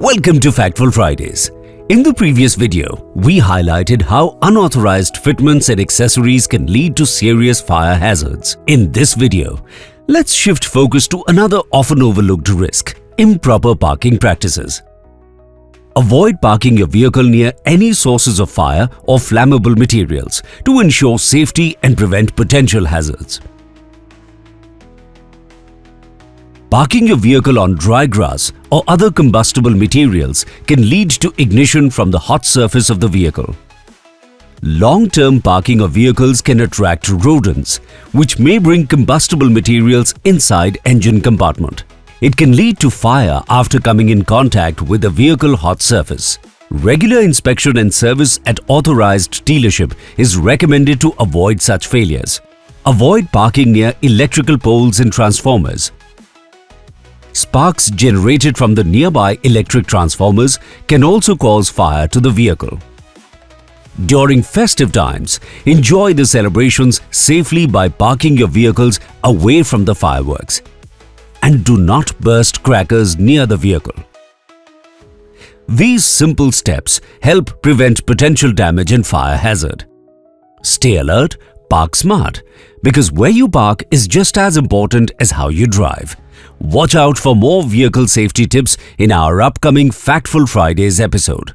Welcome to Factful Fridays. In the previous video, we highlighted how unauthorized fitments and accessories can lead to serious fire hazards. In this video, let's shift focus to another often overlooked risk: improper parking practices. Avoid parking your vehicle near any sources of fire or flammable materials to ensure safety and prevent potential hazards. Parking your vehicle on dry grass or other combustible materials can lead to ignition from the hot surface of the vehicle. Long-term parking of vehicles can attract rodents, which may bring combustible materials inside engine compartment. It can lead to fire after coming in contact with the vehicle hot surface. Regular inspection and service at authorized dealership is recommended to avoid such failures. Avoid parking near electrical poles and transformers. Sparks generated from the nearby electric transformers can also cause fire to the vehicle. During festive times, enjoy the celebrations safely by parking your vehicles away from the fireworks. And do not burst crackers near the vehicle. These simple steps help prevent potential damage and fire hazard. Stay alert, park smart, because where you park is just as important as how you drive. Watch out for more vehicle safety tips in our upcoming Factful Fridays episode.